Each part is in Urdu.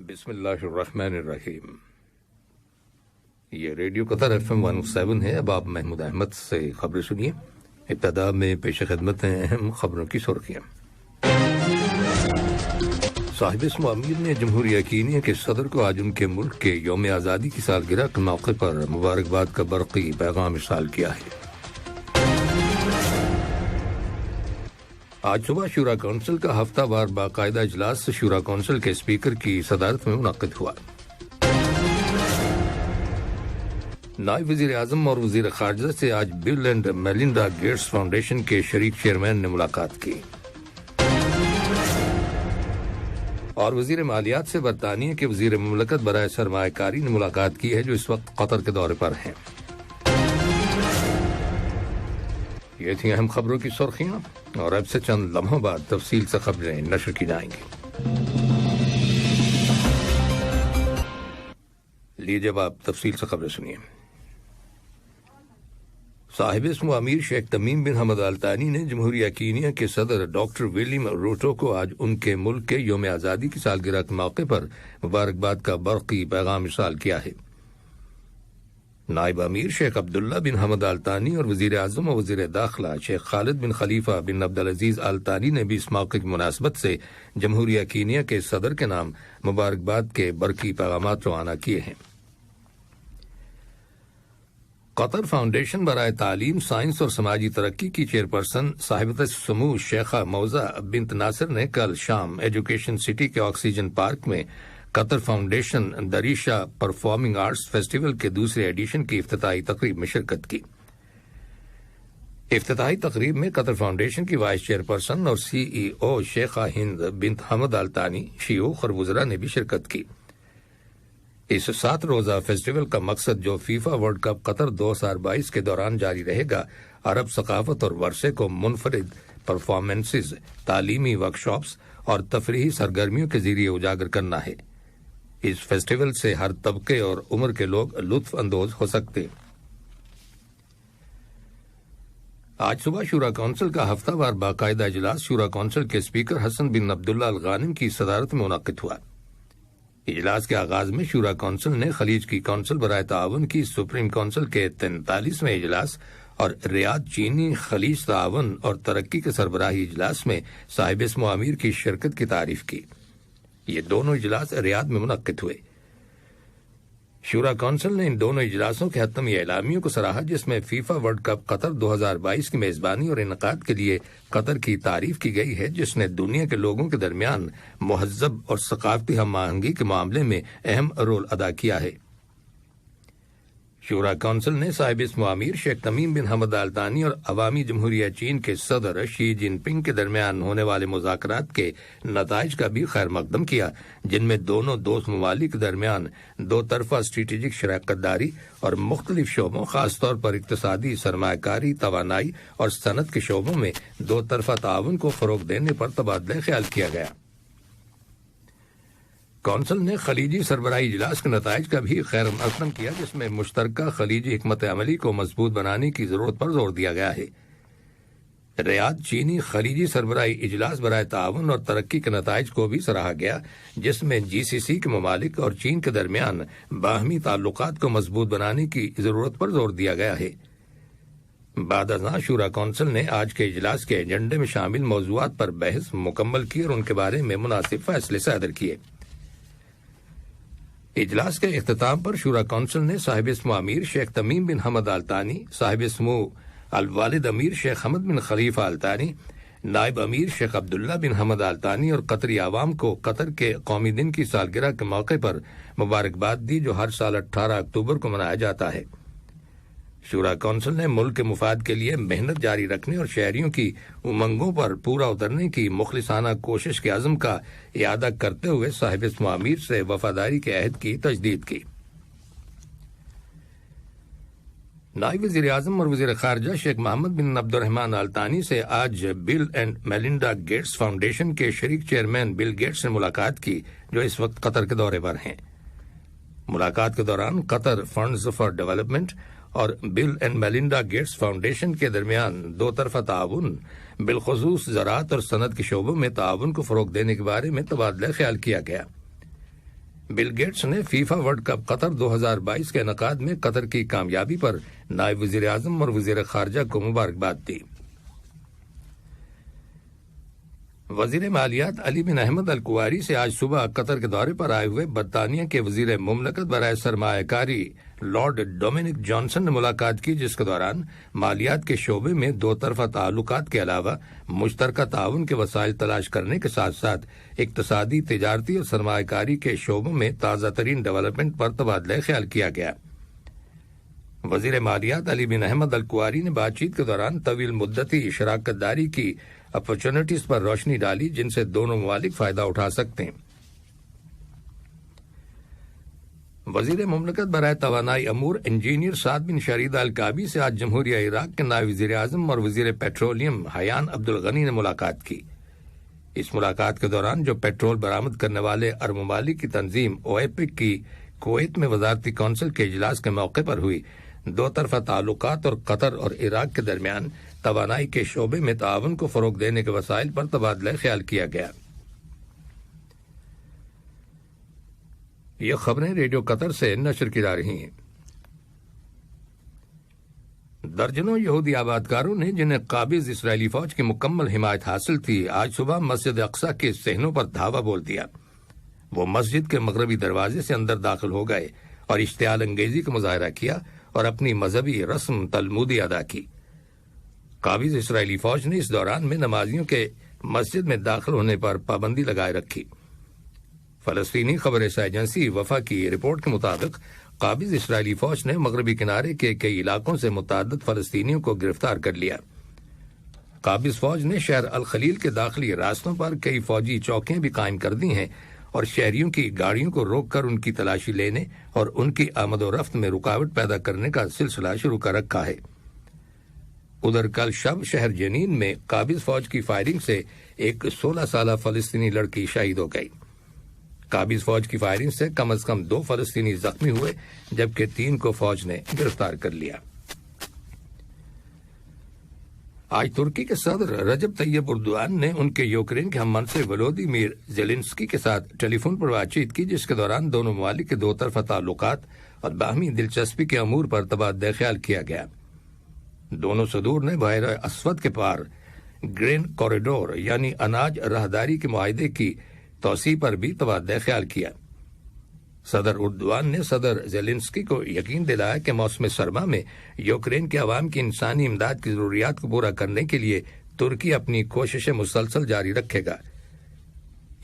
بسم اللہ الرحمن الرحیم۔ یہ ریڈیو قطر FM 107 ہے۔ اب آپ محمود احمد سے خبریں سنیے۔ ابتدا میں پیش خدمت ہیں اہم خبروں کی سرخیاں۔ صاحب اسم امیر نے جمہوریہ کینیا کے صدر کو آج ان کے ملک کے یوم آزادی کی سالگرہ کے موقع پر مبارکباد کا برقی پیغام ارسال کیا ہے۔ آج صبح شورا کونسل کا ہفتہ وار باقاعدہ اجلاس شورا کونسل کے اسپیکر کی صدارت میں منعقد ہوا۔ نائب وزیر اعظم اور وزیر خارجہ سے آج بل اینڈ میلنڈا گیٹس فاؤنڈیشن کے شریک چیئرمین نے ملاقات کی، اور وزیر مالیات سے برطانیہ کے وزیر مملکت برائے سرمایہ کاری نے ملاقات کی ہے، جو اس وقت قطر کے دورے پر ہیں۔ یہ تھیں اہم خبروں کی سرخیاں، اور اب سے چند لمحوں بعد تفصیل سے خبریں نشر کی جائیں گی۔ لیجیے اب آپ تفصیل سے خبریں سنیے۔ صاحب اسم امیر شیخ تمیم بن حمد آل ثانی نے جمہوریہ کینیا کے صدر ڈاکٹر ولیم روٹو کو آج ان کے ملک کے یوم آزادی کی سالگرہ کے موقع پر مبارکباد کا برقی پیغام ارسال کیا ہے۔ نائب امیر شیخ عبداللہ بن حمد آل ثانی اور وزیر اعظم و وزیر داخلہ شیخ خالد بن خلیفہ بن عبدالعزیز آل ثانی نے بھی اس موقع کی مناسبت سے جمہوریہ کینیا کے صدر کے نام مبارکباد کے برقی پیغامات روانہ کیے ہیں۔ قطر فاؤنڈیشن برائے تعلیم، سائنس اور سماجی ترقی کی چیئرپرسن صاحبۃ السمو شیخہ موزہ بنت ناصر نے کل شام ایجوکیشن سٹی کے آکسیجن پارک میں قطر فاؤنڈیشن دریشہ پرفارمنگ آرٹس فیسٹیول کے دوسرے ایڈیشن کی افتتاحی تقریب میں شرکت کی۔ افتتاحی تقریب میں قطر فاؤنڈیشن کی وائس چیئرپرسن اور CEO شیخہ ہند بنت حمد آل ثانی، شیوخ اور وزراء نے بھی شرکت کی۔ اس 7 روزہ فیسٹیول کا مقصد، جو فیفا ورلڈ کپ قطر 2022 کے دوران جاری رہے گا، عرب ثقافت اور ورثے کو منفرد پرفارمنسز، تعلیمی ورکشاپس اور تفریحی سرگرمیوں کے ذریعے اجاگر کرنا ہے۔ اس فیسٹیول سے ہر طبقے اور عمر کے لوگ لطف اندوز ہو سکتے۔ آج صبح شورا کونسل کا ہفتہ وار باقاعدہ اجلاس شورا کونسل کے اسپیکر حسن بن عبداللہ الغانم کی صدارت میں منعقد ہوا۔ اجلاس کے آغاز میں شورا کونسل نے خلیج کی کونسل برائے تعاون کی سپریم کونسل کے 43ویں اجلاس اور ریاض چینی خلیج تعاون اور ترقی کے سربراہی اجلاس میں صاحب اسم امیر کی شرکت کی تعریف کی۔ یہ دونوں اجلاس ریاض میں منعقد ہوئے۔ شورا کونسل نے ان دونوں اجلاسوں کے حتمی اعلامیوں کو سراہا، جس میں فیفا ورلڈ کپ قطر 2022 کی میزبانی اور انعقاد کے لیے قطر کی تعریف کی گئی ہے، جس نے دنیا کے لوگوں کے درمیان مہذب اور ثقافتی ہم آہنگی کے معاملے میں اہم رول ادا کیا ہے۔ شورا کونسل نے صاحب اسم امیر شیخ تمیم بن حمد آل ثانی اور عوامی جمہوریہ چین کے صدر شی جن پنگ کے درمیان ہونے والے مذاکرات کے نتائج کا بھی خیر مقدم کیا، جن میں دونوں دوست ممالک کے درمیان دو طرفہ اسٹریٹجک شراکت داری اور مختلف شعبوں، خاص طور پر اقتصادی، سرمایہ کاری، توانائی اور صنعت کے شعبوں میں دو طرفہ تعاون کو فروغ دینے پر تبادلہ خیال کیا گیا۔ کونسل نے خلیجی سربراہی اجلاس کے نتائج کا بھی خیر مقدم کیا، جس میں مشترکہ خلیجی حکمت عملی کو مضبوط بنانے کی ضرورت پر زور دیا گیا ہے۔ ریاض چینی خلیجی سربراہی اجلاس برائے تعاون اور ترقی کے نتائج کو بھی سراہا گیا، جس میں GCC کے ممالک اور چین کے درمیان باہمی تعلقات کو مضبوط بنانے کی ضرورت پر زور دیا گیا ہے۔ بعد ازاں شورا کونسل نے آج کے اجلاس کے ایجنڈے میں شامل موضوعات پر بحث مکمل کی اور ان کے بارے میں مناسب فیصلے صادر کیے۔ اجلاس کے اختتام پر شورا کونسل نے صاحب اسم امیر شیخ تمیم بن حمد آل ثانی، صاحب اسم الوالد امیر شیخ حمد بن خلیفہ آل ثانی، نائب امیر شیخ عبداللہ بن حمد آل ثانی اور قطری عوام کو قطر کے قومی دن کی سالگرہ کے موقع پر مبارکباد دی، جو ہر سال 18 اکتوبر کو منایا جاتا ہے۔ شورا کونسل نے ملک کے مفاد کے لیے محنت جاری رکھنے اور شہریوں کی امنگوں پر پورا اترنے کی مخلصانہ کوشش کے عزم کا اعادہ کرتے ہوئے صاحب اسم امیر سے وفاداری کے عہد کی تجدید کی۔ نائب وزیر اعظم اور وزیر خارجہ شیخ محمد بن عبد الرحمن آل ثانی سے آج بل اینڈ میلنڈا گیٹس فاؤنڈیشن کے شریک چیئرمین بل گیٹس نے ملاقات کی، جو اس وقت قطر کے دورے پر ہیں۔ ملاقات کے دوران قطر فنڈز فار ڈیولپمنٹ اور بل اینڈ میلنڈا گیٹس فاؤنڈیشن کے درمیان دو طرفہ تعاون، بالخصوص زراعت اور صنعت کے شعبوں میں تعاون کو فروغ دینے کے بارے میں تبادلہ خیال کیا گیا۔ بل گیٹس نے فیفا ورلڈ کپ قطر 2022 کے انعقاد میں قطر کی کامیابی پر نائب وزیر اعظم اور وزیر خارجہ کو مبارکباد دی۔ وزیر مالیات علی بن احمد الکواری سے آج صبح قطر کے دورے پر آئے ہوئے برطانیہ کے وزیر مملکت برائے سرمایہ کاری لارڈ ڈومینک جانسن نے ملاقات کی، جس کے دوران مالیات کے شعبے میں دو طرفہ تعلقات کے علاوہ مشترکہ تعاون کے وسائل تلاش کرنے کے ساتھ ساتھ اقتصادی، تجارتی اور سرمایہ کاری کے شعبوں میں تازہ ترین ڈیولپمنٹ پر تبادلہ خیال کیا گیا۔ وزیر مالیات علی بن احمد الکواری نے بات چیت کے دوران طویل مدتی شراکت داری کی اپرچونٹیز پر روشنی ڈالی، جن سے دونوں ممالک فائدہ اٹھا سکتے ہیں۔ وزیر مملکت برائے توانائی امور انجینئر سعد بن شرید الکعبی سے آج جمہوریہ عراق کے نائب وزیر اعظم اور وزیر پیٹرولیم حیان عبدالغنی نے ملاقات کی۔ اس ملاقات کے دوران جو پیٹرول برآمد کرنے والے عرب ممالک کی تنظیم اوپیک کی کویت میں وزارتی کونسل کے اجلاس کے موقع پر ہوئی دو طرفہ تعلقات اور قطر اور عراق کے درمیان توانائی کے شعبے میں تعاون کو فروغ دینے کے وسائل پر تبادلہ خیال کیا گیا۔ یہ خبریں ریڈیو قطر سے نشر کی جا رہی ہیں۔ درجنوں یہودی آبادکاروں نے جنہیں قابض اسرائیلی فوج کی مکمل حمایت حاصل تھی، آج صبح مسجد اقصی کے صحنوں پر دھاوا بول دیا۔ وہ مسجد کے مغربی دروازے سے اندر داخل ہو گئے اور اشتعال انگیزی کا مظاہرہ کیا اور اپنی مذہبی رسم تلمودی ادا کی۔ قابض اسرائیلی فوج نے اس دوران میں نمازیوں کے مسجد میں داخل ہونے پر پابندی لگائے رکھی۔ فلسطینی خبر رساں ایجنسی وفا کی رپورٹ کے مطابق قابض اسرائیلی فوج نے مغربی کنارے کے کئی علاقوں سے متعدد فلسطینیوں کو گرفتار کر لیا۔ قابض فوج نے شہر الخلیل کے داخلی راستوں پر کئی فوجی چوکیاں بھی قائم کر دی ہیں اور شہریوں کی گاڑیوں کو روک کر ان کی تلاشی لینے اور ان کی آمد و رفت میں رکاوٹ پیدا کرنے کا سلسلہ شروع کر رکھا ہے۔ ادھر کل شب شہر جنین میں قابض فوج کی فائرنگ سے ایک 16 سالہ فلسطینی لڑکی شہید ہو گئی۔ قابض فوج کی فائرنگ سے کم از کم 2 فلسطینی زخمی ہوئے جبکہ 3 کو فوج نے گرفتار کر لیا۔ آج ترکی کے صدر رجب طیب اردوان نے ان کے یوکرین کے ہم منصب ولودیمیر زیلنسکی کے ساتھ ٹیلی فون پر بات چیت کی، جس کے دوران دونوں ممالک کے دو طرفہ تعلقات اور باہمی دلچسپی کے امور پر تبادلہ خیال کیا گیا۔ دونوں صدور نے بحیرہ اسود کے پار گرین کوریڈور یعنی اناج راہداری کے معاہدے کی توسیع پر بھی تبادلہ خیال کیا۔ صدر اردوان نے صدر زیلنسکی کو یقین دلایا کہ موسم سرما میں یوکرین کے عوام کی انسانی امداد کی ضروریات کو پورا کرنے کے لیے ترکی اپنی کوششیں مسلسل جاری رکھے گا۔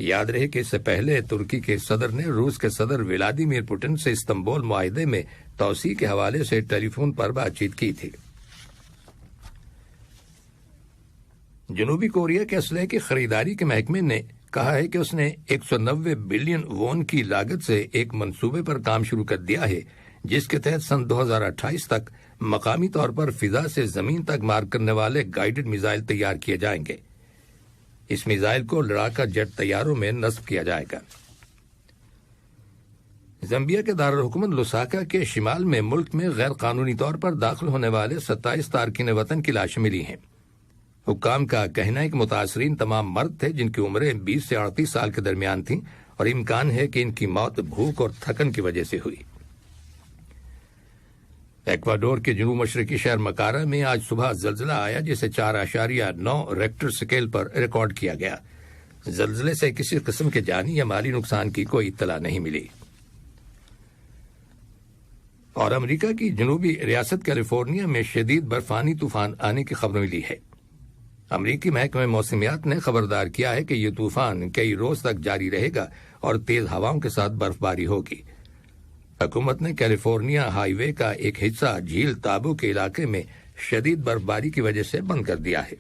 یاد رہے کہ اس سے پہلے ترکی کے صدر نے روس کے صدر ولادیمیر پوٹن سے استنبول معاہدے میں توسیع کے حوالے سے ٹیلی فون پر بات چیت کی تھی۔ جنوبی کوریا کے اسلحے کی خریداری کے محکمے نے کہا ہے کہ اس نے 190 بلین وون کی لاگت سے ایک منصوبے پر کام شروع کر دیا ہے، جس کے تحت سن 2028 تک مقامی طور پر فضا سے زمین تک مار کرنے والے گائیڈڈ میزائل تیار کیے جائیں گے۔ اس میزائل کو لڑاکا جیٹ طیاروں میں نصب کیا جائے گا۔ زمبیا کے دارالحکومت لوساکا کے شمال میں ملک میں غیر قانونی طور پر داخل ہونے والے 27 تارکین وطن کی لاشیں ملی ہیں۔ حکام کا کہنا ہے کہ متاثرین تمام مرد تھے جن کی عمریں 20 سے 38 سال کے درمیان تھیں اور امکان ہے کہ ان کی موت بھوک اور تھکن کی وجہ سے ہوئی۔ ایکواڈور کے جنوب مشرقی شہر مکارا میں آج صبح زلزلہ آیا جسے 4.9 ریکٹر سکیل پر ریکارڈ کیا گیا۔ زلزلے سے کسی قسم کے جانی یا مالی نقصان کی کوئی اطلاع نہیں ملی۔ اور امریکہ کی جنوبی ریاست کیلیفورنیا میں شدید برفانی طوفان آنے کی خبر ملی ہے۔ امریکی محکمہ موسمیات نے خبردار کیا ہے کہ یہ طوفان کئی روز تک جاری رہے گا اور تیز ہواؤں کے ساتھ برف باری ہوگی۔ حکومت نے کیلیفورنیا ہائی وے کا ایک حصہ جھیل تابو کے علاقے میں شدید برف باری کی وجہ سے بند کر دیا ہے۔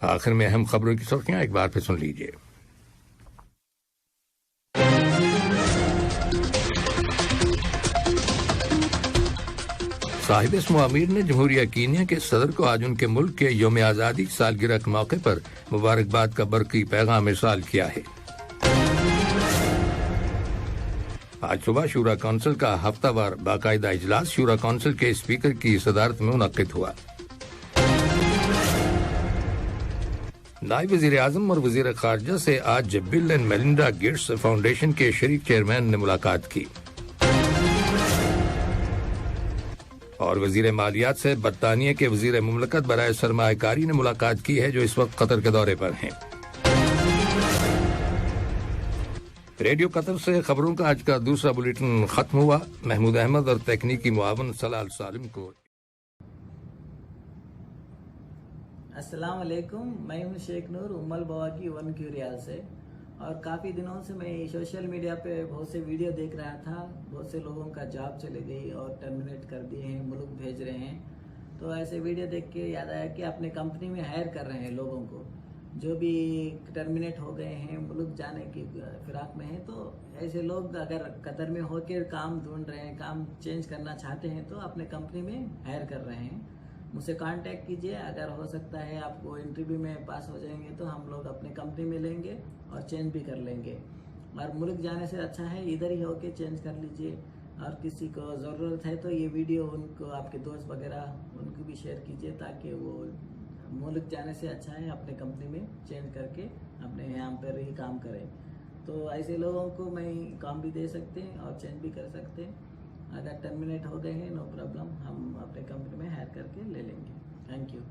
آخر میں اہم خبروں کی سرخیاں ایک بار پھر سن لیجیے۔ صاحب اسم امیر نے جمہوریہ کینیا کے صدر کو آج ان کے ملک کے یوم آزادی کی سالگرہ کے موقع پر مبارکباد کا برقی پیغام ارسال کیا ہے۔ آج صبح شورا کونسل کا ہفتہ وار باقاعدہ اجلاس شورا کونسل کے اسپیکر کی صدارت میں منعقد ہوا۔ نائب وزیر اعظم اور وزیر خارجہ سے آج بل اینڈ میلنڈا گیٹس فاؤنڈیشن کے شریک چیئرمین نے ملاقات کی اور وزیر مالیات سے برطانیہ کے وزیر مملکت برائے سرمایہ کاری نے ملاقات کی ہے جو اس وقت قطر کے دورے پر ہیں۔ ریڈیو قطر سے خبروں کا آج کا دوسرا بلیٹن ختم ہوا۔ محمود احمد اور تکنیکی معاون سلال سالم کو السلام علیکم، میں ہوں شیخ نور امل بوا کی 1 کیو ریال سے، اور کافی دنوں سے میں سوشل میڈیا پہ بہت سے ویڈیو دیکھ رہا تھا، بہت سے لوگوں کا جاب چلے گئی اور ٹرمینیٹ کر دیے ہیں، ملک بھیج رہے ہیں۔ تو ایسے ویڈیو دیکھ کے یاد آیا کہ اپنے کمپنی میں ہائر کر رہے ہیں لوگوں کو جو بھی ٹرمینیٹ ہو گئے ہیں، ملک جانے کی فراق میں ہیں۔ تو ایسے لوگ اگر قطر میں ہو کے کام ڈھونڈ رہے ہیں، کام چینج کرنا چاہتے ہیں تو اپنے کمپنی میں ہائر کر رہے ہیں۔ مجھ سے کانٹیکٹ کیجئے، اگر ہو سکتا ہے آپ کو انٹرویو میں پاس ہو جائیں گے تو ہم لوگ اپنے کمپنی میں لیں گے اور چینج بھی کر لیں گے۔ اور ملک جانے سے اچھا ہے ادھر ہی ہو کے چینج کر لیجئے، اور کسی کو ضرورت ہے تو یہ ویڈیو ان کو آپ کے دوست وغیرہ ان کو بھی شیئر کیجئے تاکہ وہ ملک جانے سے اچھا ہے اپنے کمپنی میں چینج کر کے اپنے یہاں پر ہی کام کریں۔ تو ایسے لوگوں کو میں کام بھی دے سکتے ہیں اور چینج بھی کر سکتے ہیں۔ اگر ٹرمینیٹ ہو گئے ہیں نو پرابلم، ہم اپنے کمپنی میں ہائر کر کے لے لیں گے۔ Thank you.